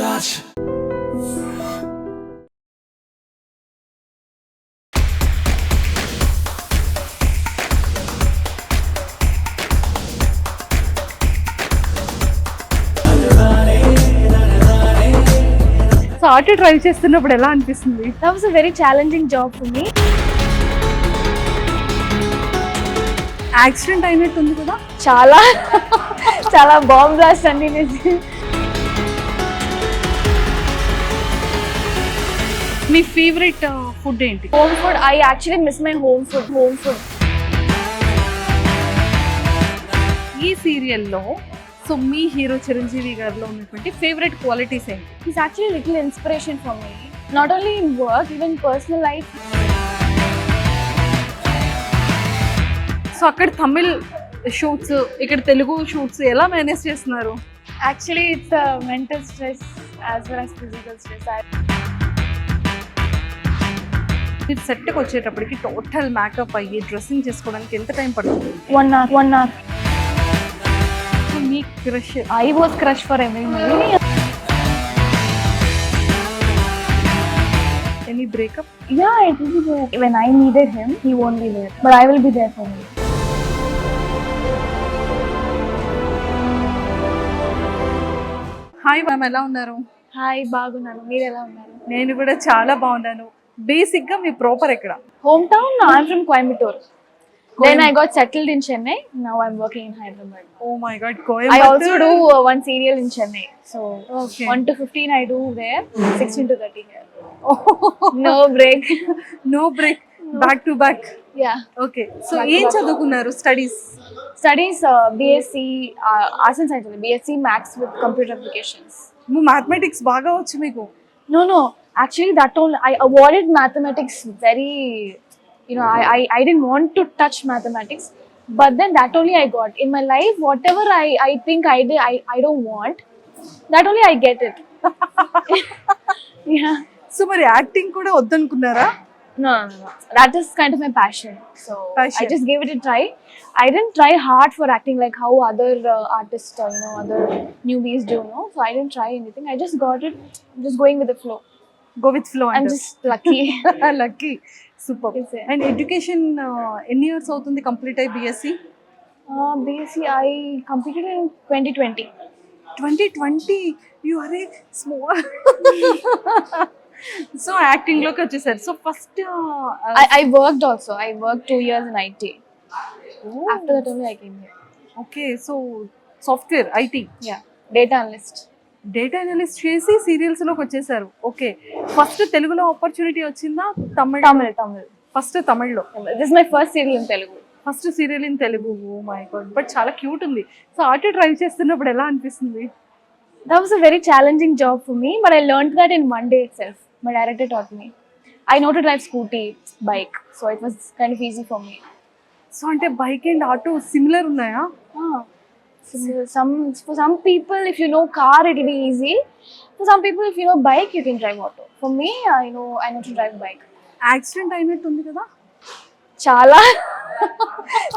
touch. So auto drive చేస్తున్నప్పుడు ఎలా అనిపిస్తుంది? That was a very challenging job for me. Accident అయినట్టుంది కదా? చాలా చాలా బాంబ్ బ్లాస్ట్ అండి. మీ ఫేవరెట్ ఫుడ్ ఏంటి? Home food. I actually miss my home food. ఈ సీరియల్లో సో మీ హీరో చిరంజీవి గారిలో ఉన్నటువంటి ఫేవరెట్ క్వాలిటీస్ ఏంటి? He's actually a little inspiration for me. Not only in work, even personal life. So అక్కడ Tamil shoots, ఇక్కడ Telugu shoots ఎలా manage చేస్తున్నారు? Actually, it's a mental stress as well as physical stress. మీరు సెట్కి వచ్చేటప్పటికి టోటల్ మేకప్ అయ్యి dressing చేసుకోవడానికి ఎంత టైం పడుతుంది? 1 hour. సో మీ crush? I was crush for every movie. Any breakup? Yeah, it will be there. When I needed him, he won't be there. But I will be there for him. Hi ma'am, ఎలా ఉన్నారు? Hi, బాగున్నాను. మీరు ఎలా ఉన్నారు? నేను కూడా చాలా బాగున్నాను. బేసిక్గా మీ ప్రాపర్ ఎక్కడ? Home town? No, I'm from Coimbatore. Then I got settled in Chennai. Now I'm working in Hyderabad. Oh my god, I Coimbatore. also do one serial in Chennai. So Okay. 1 to 15 I do there, 16 to 30 here. No break. No break, back to back. Yeah. Okay, so Back to ఏం back. చదువుకున్నారు studies? Studies BSc Arts and Science, BSc Maths with computer applications. Mathematics బాగా వచ్చు మీకు? No. Actually, that only I avoided mathematics very. I didn't want to touch mathematics, but then that only I got in my life. Whatever I think I did, I don't want. That only I get it. Yeah. So మరి acting కూడా వద్దనుకున్నారా? No. That is kind of my passion. So Passion. I just gave it a try. I didn't try hard for acting like how other artists, other newbies do. No, so I didn't try anything. I just got it. I'm just going with the flow. Go with flow I'm just lucky. Lucky. Super. Yes, sir. And education ఎన్ని years అవుతుంది complete అయ్యి BSc? BSc I completed in 2020. 2020. You are a small. So acting లోకి వచ్చేసారు. So first I worked also. I worked 2 years in IT. After that only I came here. Okay, so software IT, Yeah, data analyst. Data analyst చేసి serials లోకి వచ్చేసారు. Okay, first తెలుగులో opportunity వచ్చిందా? Tamil. First తమిళ్లో. This is my first serial in Telugu. First serial in Telugu. Oh my god, but చాలా cute ఉంది. So auto drive చేస్తున్నప్పుడు ఎలా అనిపిస్తుంది? That was a very challenging job for me, but I learned that in one day itself. My director taught me. I know to drive scooty, bike, so it was kind of easy for me. So అంటే bike and auto similar ఉన్నాయా? So for some people, if you know car, it will be easy. For some people, if you know bike, you can drive auto. For me, I know to drive bike. Accident అయినట్టుంది కదా?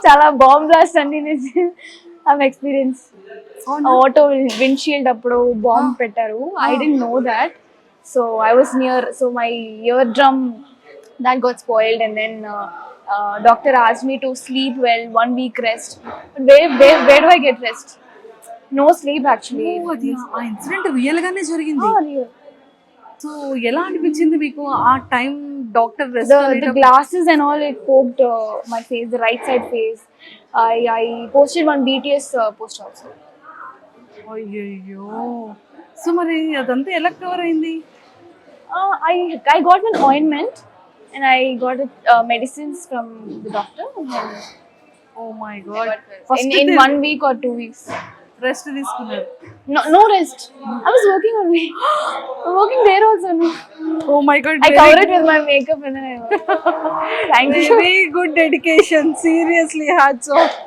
చాలా bomb blast అండి. I've experienced auto windshield అప్పుడు bomb పెట్టారు. I didn't know that. So I was near. So my eardrum that got spoiled, and then doctor asked me to sleep well, 1 week rest. But where do I get rest? No sleep actually. అది ఆ incident real గానే జరిగింది. Real. So ఎలా అనిపించింది మీకు ఆ time? Doctor The glasses and all, it poked my face, the right side face. I posted one BTS post also. అయ్యయ్యో, so మరి అదంతా ఎలా కవర్ అయింది? I got an ointment and I got medicines from the doctor. And then oh my I god, got rest. In 1 week or 2 weeks. Rest తీసుకున్నారు? No rest. I was working only. I'm working there also. No. Oh my god, I covered it with my makeup and then I worked. Thank you. Very good dedication, seriously hats off.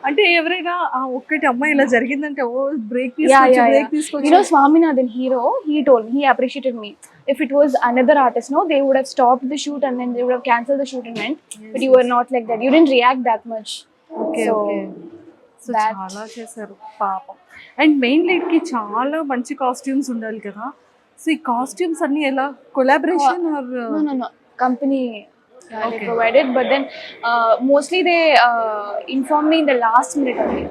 అంటే ఎవరైనా ఒక్కటి అమ్మాయి ఇలా జరిగిందంటే ఓ break తీసుకోవచ్చు, break తీసుకోవచ్చు. Swaminathan hero, he told me, he appreciated me. If it was another artist, no, they would have stopped the shoot and then they would have cancelled the shoot and went. But you were not like that. You didn't react that much. Okay, So okay. So చాలా చేశారు పాపం. And main lead కి చాలా మంచి costumes ఉండాలి కదా? So ఈ costumes అన్ని ఎలా collaboration or No. Company they Okay. provided, but then mostly they inform me in the last minute only.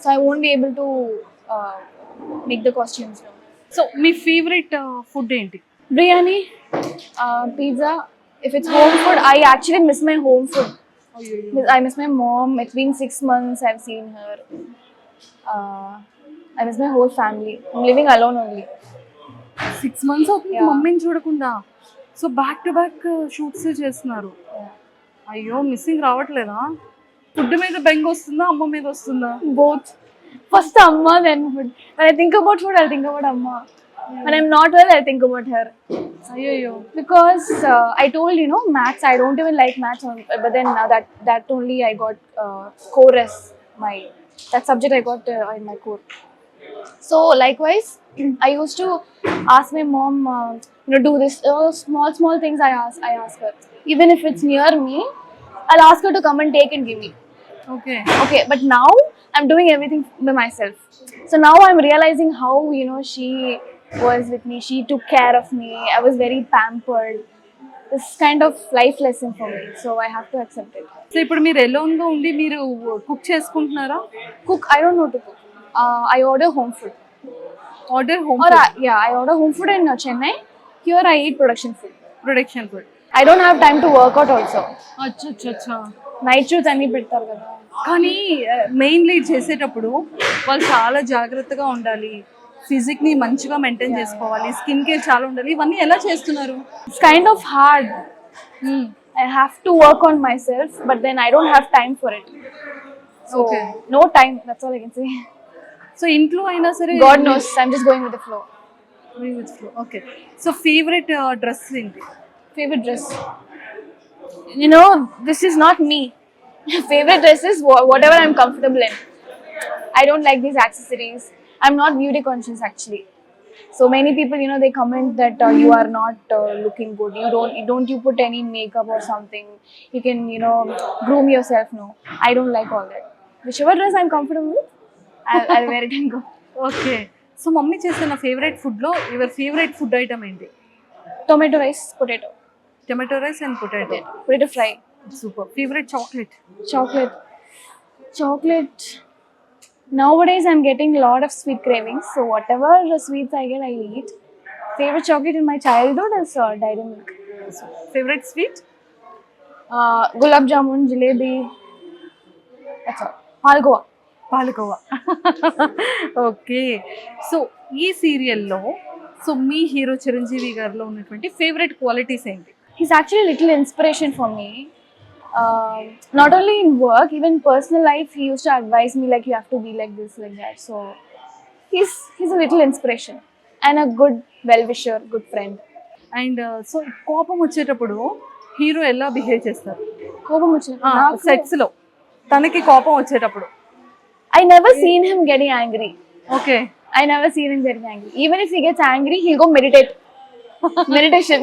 So I won't be able to uh, make the costumes now. So me favourite food ఏంటి? Biryani, pizza. If it's home food, I actually miss my home food. I miss my mom. It's been 6 months I've seen her. I miss my whole family. I'm living alone only. 6 months అవుతుంది Yeah. మమ్మీని చూడకుండా. So back to back shoots చేస్తున్నారు. అయ్యో missing రావట్లేదా? Food మీద బెంగ వస్తుందా, అమ్మ మీద వస్తుందా? Both. First Amma, then food. When I think about food, I'll think about Amma. When I'm not well, I'll think about her. అయ్యో. Because I told, maths, I don't even like maths, but then that only I got core as that subject I got in my core. So likewise, I used to ask my mom, do this small things. I ask her, even if it's near me, I'll ask her to come and take and give me. Okay. Okay, but now I'm doing everything by myself. So now I'm realizing how she was with me. She took care of me. I was very pampered. This kind of life lesson for me. So I have to accept it. So ఇప్పుడు మీరు alone గా ఉండి మీరు cook చేసుకుంటున్నారా? Cook, I don't know to cook. I order home food. Order home Or I order home food in Chennai. Here I eat production food. Production food. I don't have time to work out also. అచ్చా. Night shoots అన్ని పెడతారు కదా. కానీ main lead చేసేటప్పుడు వాళ్ళు చాలా జాగ్రత్తగా ఉండాలి, ఫిజిక్ ని మంచిగా మెయింటైన్ చేసుకోవాలి, స్కిన్ కేర్ చాలా ఉండాలి. ఇవన్నీ ఎలా చేస్తున్నారు? It's kind of hard. I have to work on myself, but then I don't have time for it. So Okay. no time. That's all I can say. So ఇంట్లో అయినా సరే God knows. I'm just going with the flow. Okay. So favourite dress ఏంటి? Favorite dress. This is not me. Favorite dress is whatever I'm comfortable in. I don't like these accessories. I'm not beauty conscious actually. So many people, they comment that you are not looking good. You put any makeup or something. You can, groom yourself. No, I don't like all that. Whichever dress I'm comfortable with, I'll wear it and go. Okay. So mummy చేసిన favourite food లో your favourite food item ఏంటి? Tomato rice, potato. Tomato rice and potato. Potato fry. Super. Favourite chocolate? Chocolate. Nowadays I'm getting a lot of sweet cravings. So whatever sweets I get, I eat. Favorite chocolate in my childhood is Dairy Milk. Favourite sweet? Gulab jamun, jalebi. That's all. Palgoa. Palkova. Okay. So ఈ సీరియల్లో so మీ hero Chiranjeevi గారిలో ఉన్నటువంటి favourite qualities ఏంటి? He's actually a little inspiration for me. Not only in work, even personal life, he used to advise me like you have to be like this, like that. So he's a little inspiration and a good well-wisher, good friend. And so కోపం వచ్చేటప్పుడు hero ఎలా behave చేస్తారు కోపం వచ్చిన sets లో? తనకి కోపం వచ్చేటప్పుడు I never seen him getting angry. Okay. I never seen him getting angry. Even if he gets angry, he'll go meditate. Meditation.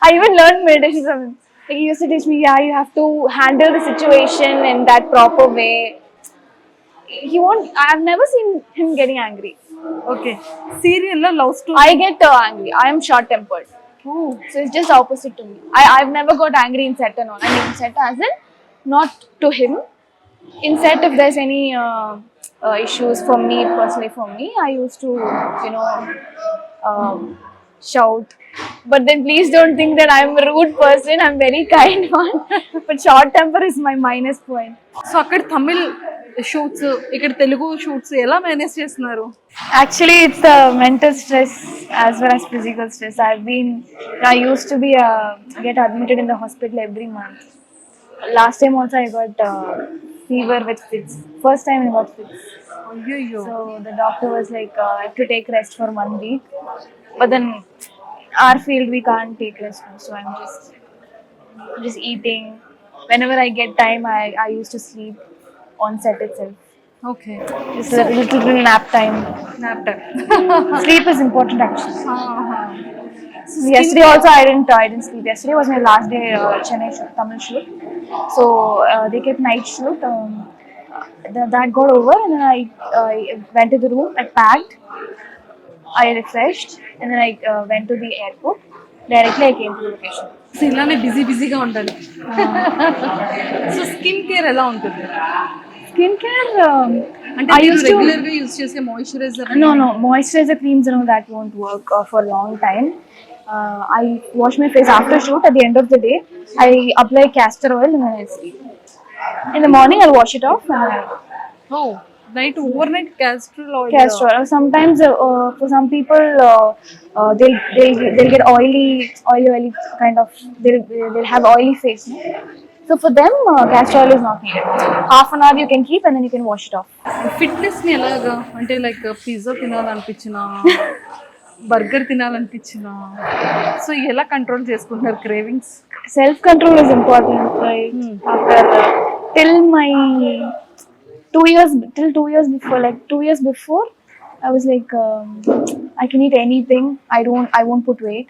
I even learned meditation from him. Like he used to teach me, you have to handle the situation in that proper way. I've never seen him getting angry. Okay. సీరియల్లో love story? I get angry. I am short tempered. So it's just opposite to me. I've never got angry in set and all. I mean in set as in not to him. In set, if there's any issues for me, personally for me, I used to, shout. But then please don't think that I'm a rude person. I'm very kind one. But short temper is my minus point. So అక్కడ Tamil shoots, ఇక్కడ Telugu shoots ఎలా manage చేస్తున్నారు? Actually, it's the mental stress as well as physical stress. I used to be get admitted in the hospital every month. Last time also I got fever with fits. First time I got fits. అయ్యో. So the doctor was like, I have to take rest for 1 week. But then our field we can't take rest now. So I'm just eating. Whenever I get time, I used to sleep on set itself. Okay. Just a little nap time. Sleep is important actually. Yesterday also I didn't sleep. Yesterday was my last day Chennai shoot, Tamil shoot. So they kept night shoot. That got over and then I went to the room. I packed. I refreshed, and then I went to the airport. Directly, I came to the location. So ఇలానే బిజీగా ఉండాలి. So skin care ఎలా ఉంటుంది? Skincare, అంటే I మీరు used to. Regular గా use చేసే moisturiser? No, moisturizer creams, that won't work for a long time. I wash my face after shoot. At the end of the day, I apply castor oil and then I sleep. In the morning, I'll wash it off. Oh night overnight castor oil. Castor oil. Sometimes, for some people, they'll get oily kind of. They'll have oily face. No? So for them, castor oil is not needed. Half an hour you can keep and then you can wash it off. Fitness ని ఎలాగా, అంటే like pizza తినాలనిపించినా burger తినాలనిపించినా so ఎలా control చేసుకుంటున్నారు cravings? Self-control is important, right? After till 2 years before, like 2 years before, I was like, I can eat anything. I won't put weight.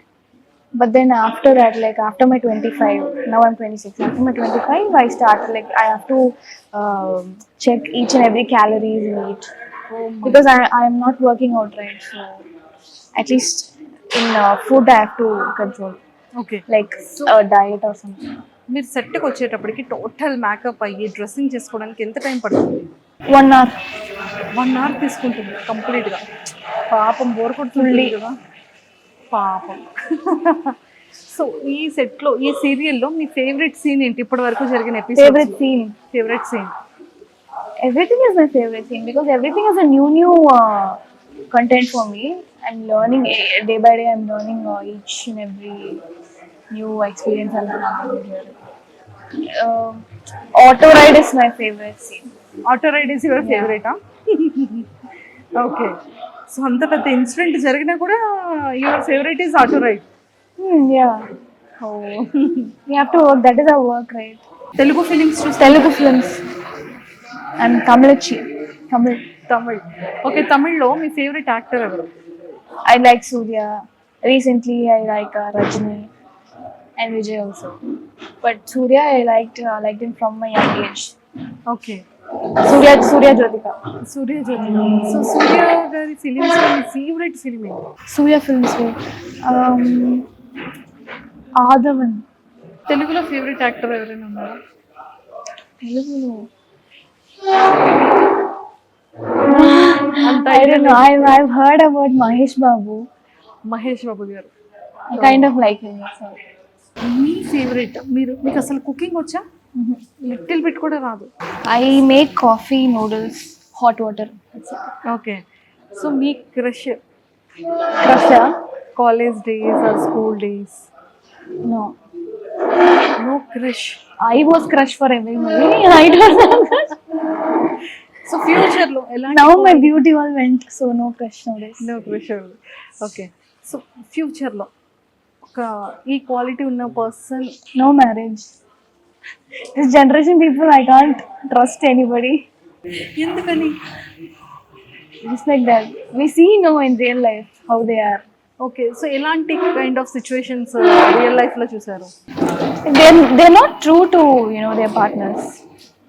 But then after that, like after my 25, now I'm 26. After my 25, I started like I have to check each and every calories in eat because I am not working out, right? So at least in food, I have to control, okay. like diet or something. మీరు సెట్కి వచ్చేటప్పటికి total makeup అయ్యి dressing చేసుకోవడానికి ఎంత time పడుతుంది? 1 hour. 1 hour తీసుకుంటుంది కంప్లీట్గా. పాపం బోర్ కొడుతుంది కదా పాపం. సో ఈ సెట్లో ఈ సీరియల్లో మీ ఫేవరెట్ సీన్ ఏంటి ఇప్పటి వరకు జరిగిన ఎపిసోడ్? Favorite scene. Favourite scene? Everything is my favorite scene because everything is a new content for me. I'm learning day by day. I'm learning each and every new experience I'm having here. Auto ride is my favorite scene. Auto ride is your ఫేవరెటా? Okay. So అంత పెద్ద incident జరిగినా కూడా your favourite is auto ride. Yeah. We have to work. That is our work, right? Telugu films చూస్తే? Telugu films. I'm Kamalachi. Tamil. Okay. తమిళ్లో మీ favourite actor ఎవరు? I like Surya. Recently, I like Rajni and Vijay also. But Surya, I liked him from my young age. Okay. Surya Jyotika. Surya Jyothi. So Surya గారి films మీ favourite film ఏంటి? Surya films. Adavan. తెలుగులో favourite actor ఎవరైనా ఉన్నారా? Telugu. అంత I don't know. I've heard about Mahesh Babu. Mahesh Babu గారు. I kind of like him. So. Me favourite మీకు అసలు కుకింగ్ వచ్చా? లిటిల్ బిట్ కూడా రాదు. I make coffee, noodles, hot water. That's it. Okay. So మీ crush Crush? College days or school days? No. No crush. I was crush for everybody. I don't know. So future లో ఎలా? Now my beauty all went, so no crush nowadays. No crush. Okay. So future లో ఒక ఈ quality ఉన్న person? No marriage. This generation people, I can't trust anybody. ఎందుకని? Just like that. We see in real life how they are. Okay. So ఎలాంటి kind of situations real life లో చూసారు? They're not true to their partners.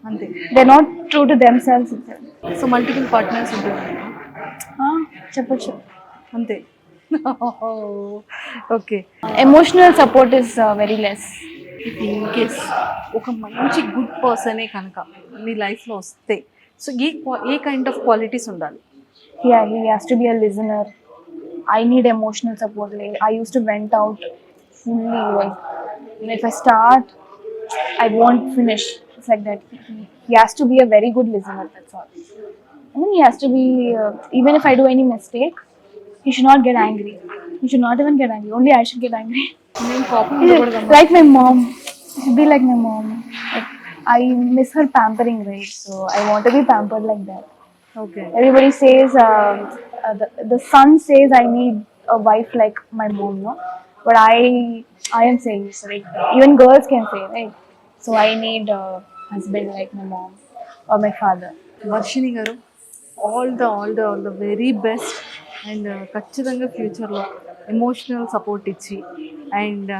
అంతే. They're not true to themselves itself. So multiple partners ఉంటుంది చెప్పచ్చు. అంతే. Okay. Emotional support is very less. In case ఒక మంచి good పర్సనే కనుక మీ లైఫ్లో వస్తే so A kind of qualities ఉండాలి? Yeah, he has to be a listener. I need emotional support. Like, I used to vent out fully. Like, if I start, I won't finish. It's like that. He has to be a very good listener. That's all. And then he has to be, even if I do any mistake, he should not get angry. He should not even get angry. Only I should get angry. నేను కోపం ఉండకూడదమ్మా. Like my mom. She should be like my mom. Like, I miss her pampering, right? So I want to be pampered like that. Okay. Everybody says, the son says I need a wife like my mom, no? But I am saying this, like even girls can say, right? So I need a husband like my mom or my father. Varshini గారు, all the very best. And ఖచ్చితంగా ఫ్యూచర్లో emotional support ఇచ్చి and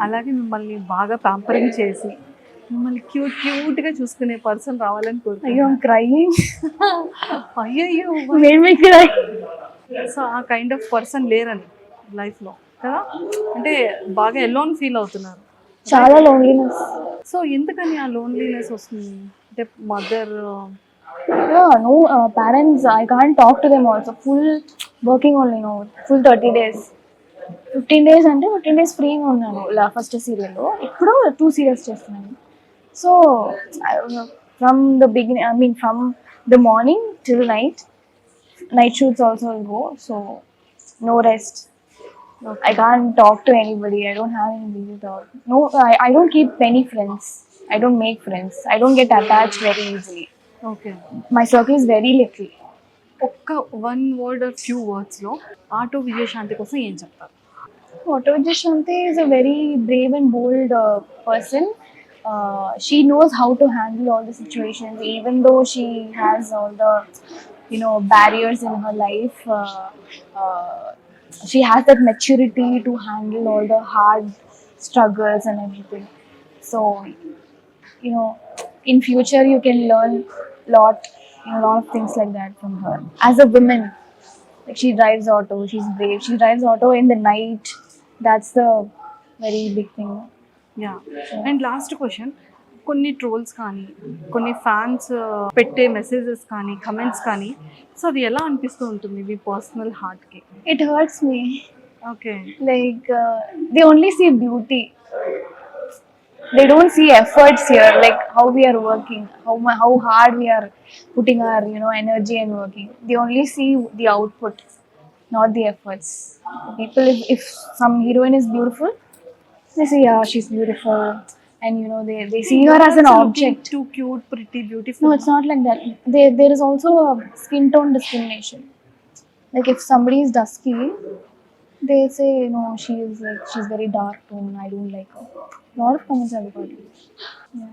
అలాగే మిమ్మల్ని బాగా pampering చేసి మిమ్మల్ని క్యూట్గా చూసుకునే పర్సన్ రావాలని కోరుకుంటున్నాను. I'm crying. అయ్యయ్యో, Made me cry. సో ఆ కైండ్ ఆఫ్ పర్సన్ లేరని లైఫ్లో కదా, అంటే బాగా ఎలోన్ ఫీల్ అవుతున్నారు. చాలా లోన్లీనెస్. సో ఎందుకని ఆ లోన్లీనెస్ వస్తుంది? అంటే mother No parents, I can't talk to them also. Full working only, no. Full 30 days. 15 days అంటే 15 days ఫ్రీగా ఉన్నాను ఫస్ట్ సీరియల్లో. ఇప్పుడు 2 సీరియల్స్ చేస్తున్నాను. So from the beginning, I mean from the morning till night shoots also will go. So no rest. I can't talk to anybody. I don't have anybody to talk. No, I don't keep many friends. I don't make friends. I don't get attached very easily. Okay. My circle is very little. ఒక్క one word or few వర్డ్స్లో auto Vijayashanti కోసం ఏం చెప్తారు? Auto Shanti is a very brave and bold person. She knows how to handle all the situations, even though she has all the, barriers in her life. She has that maturity to handle all the hard struggles and everything. So, in future you can learn lot, a lot of things like that from her. As a woman, like she drives auto, she's brave. She drives auto in the night. That's the very big thing. Yeah. And last question, కొన్ని trolls కానీ కొన్ని fans పెట్టే messages కానీ comments కానీ, so అది ఎలా అనిపిస్తూ ఉంటుంది మీ పర్సనల్ హార్ట్కి? It hurts me. Okay. Like they only see beauty. They don't see efforts here, like how we are working, how hard we are putting our energy and working. They only see the output, not the efforts. People, if some heroine is beautiful, they say, yeah, she's beautiful, and they see her as an object. Too cute, pretty, beautiful. No, it's not like that. There is also a skin tone discrimination. Like if somebody is dusky, they say, no, she's very dark tone, I don't like her. Lot of comments I've got.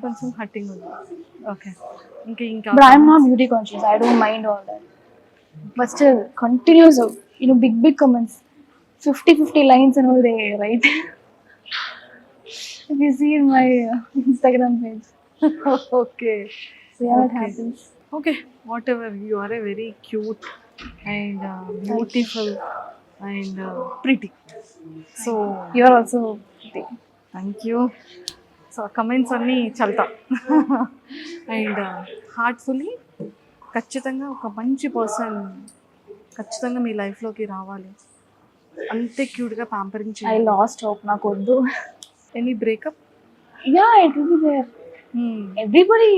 కొంచెం హట్టింగ్ ఉంది. Okay. ఇంకా But I'm not beauty conscious. I don't mind all that. But still, continuous, big comments. 50 lines and all they write. If you see in my Instagram page. Okay. So yeah, it Okay. happens. Okay. Whatever, you are a very cute and beautiful and pretty. So You are also pretty. Thank you. So comments అన్నీ చల్తా. And heartfully ఖచ్చితంగా ఒక మంచి person ఖచ్చితంగా మీ లైఫ్లోకి రావాలి. అంతే క్యూట్గా ప్యాంపరింగ్ I చేయాలి. lost hope. Nakoddu. Any breakup? Yeah, it will be there. Everybody.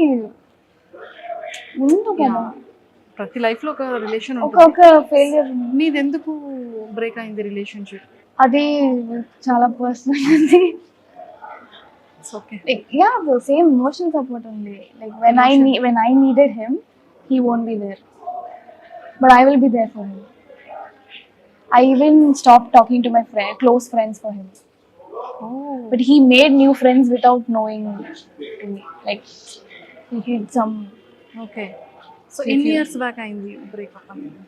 ఉండు కదా. ప్రతి లైఫ్లో ఒక రిలేషన్ ఉంటుంది. ఒక ఫెయిలియర్. మీదెందుకు బ్రేక్ అయింది రిలేషన్షిప్? అది చాలా పర్సనల్ ఉంది. Okay. Like, yeah, the same emotional support only. Like when I needed him, he won't be there, but I will be there for him. I even stopped talking to my close friends for him. Oh. But he made new friends without knowing me. Like he did some. Okay. So ఎన్ని years back అయింది breakup అనేది?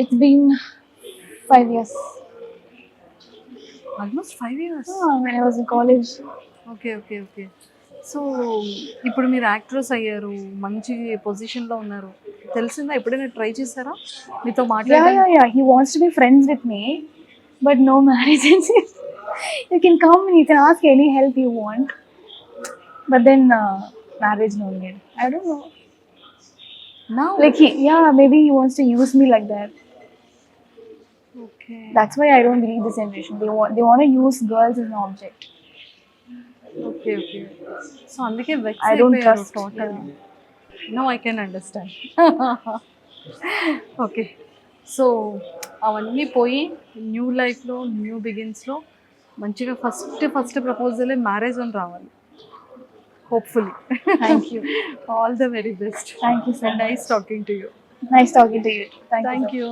It's been 5 years. Almost 5 years. When I was in college. Okay. Okay. Okay. So ఇప్పుడు మీరు actress అయ్యారు, మంచి పొజిషన్లో ఉన్నారు. తెలిసిందా, ఎప్పుడైనా ట్రై చేశారా మీతో మాట్లాడాలి? Yeah. He wants to be friends with me, but no marriage. You can come and you can ask any help you want, but then marriage no need. I don't know. Now? Like maybe he wants to use me like that. Okay. That's why I don't believe this generation. They want to use girls as an object. Okay. So అందుకే vex I don't అయిపోయారు trust. Total. No I can understand. Okay. So అవన్నీ పోయి new లైఫ్లో new బిగిన్స్లో మంచిగా first ప్రపోజలే marriage అని రావాలి hopefully. Thank you. All the very best. Thank you so much. Nice talking to you. Nice talking to you. Thank you. Thank you.